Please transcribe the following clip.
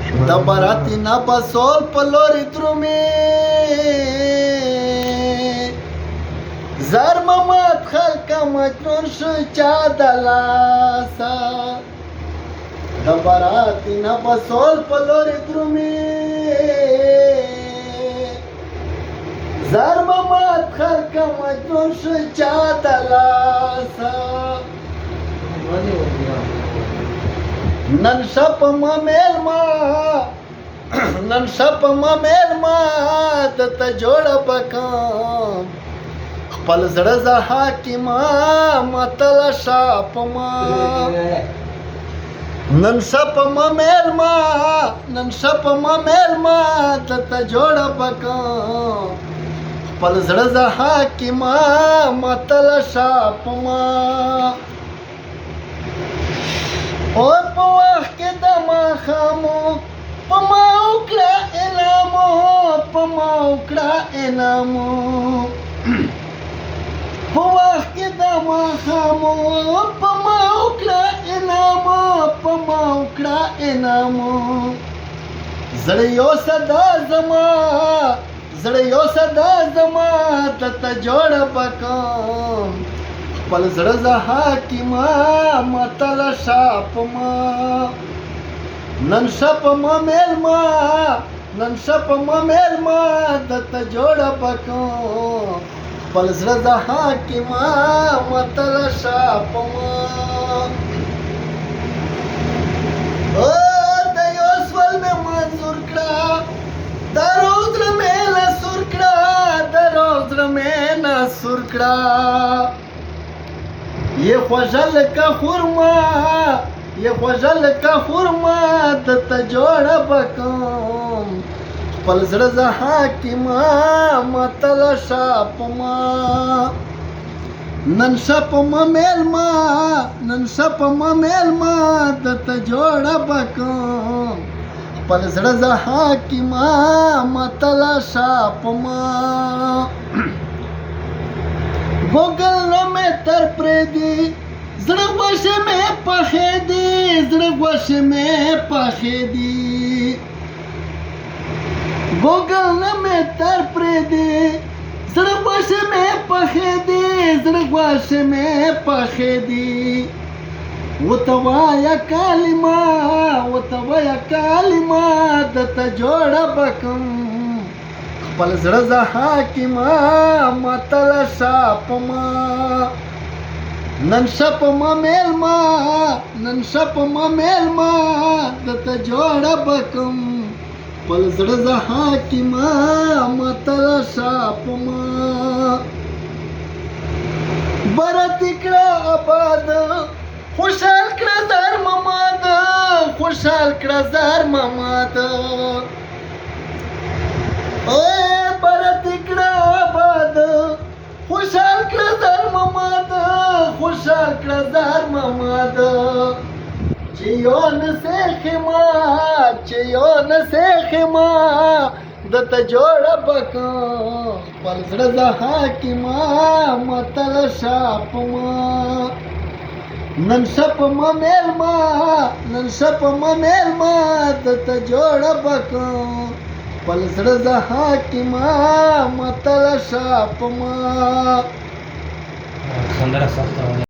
د براتی نه بسول په لورې درومې زر محمد خلکه مجنون شو چا د لاسه د براتی نه بسول په لورې درومې زر محمد خلکه مجنون شو چا د لاسه نن شپ ما میلما نن شپ ما میلما دته جوړ بکام خپل زړه زه حاکما متل شپ ما نن شپ ما میلما نن شپ ما میلما دته جوړ بکام خپل زړه زه حاکما متل شپ ما او په وخت کې د ماښامو په ما وکړه انعامو په ما وکړه انعامو په وخت کې د ماښامو په ما وکړه انعامو په ما وکړه انعامو زړه یو صدا زما زړه یو صدا زما درته جوړه بکم خپل زړه زه حاکما متل شپ ما نن شپ ما میلما نن شپ ما میلما درته جوړه بکم خپل زړه زه حاکما متل شپ ما او د یو سوال مې منظور کړه د روز زړه مې نسور کړه د روز زړه مې نسور کړه یہ خوشل کا خورما یہ خوشل کا خورما دته جوړ بکم خپل زړه زه حاکما متل شپ ما نن شپ ما میلما نن شپ ما میلما دته جوړ بکم خپل زړه زه حاکما متل شپ ما ګوګل نو مې تر پرې دی زړه غوښې مې پخې دی زړه غوښې مې پخې دی ګوګل نو مې تر پرې دی زړه غوښې مې پخې دی زړه غوښې مې پخې دی وته وایه کلمه وته وایه کلمه درته جوړه بکم خپل زړه زه حاکما متل شپ ما نن شپ ما میلما نن شپ ما میلما درته جوړه بکم خپل زړه زه حاکما متل شپ ما برت کړه آباد خوشحال کړه در مماد خوشحال کړه در مماد برت کړه آباد خوشحال کړه در مماد خوشحال کړه در مماد چې یو نسخما چې یو نسخما دته جوړه بکم خپل زړه زه حاکما متل شپ ما نن شپ ما میلما نن شپ ما میلما دته جوړه بکم خپل زړه زه حاکما متل شپ ما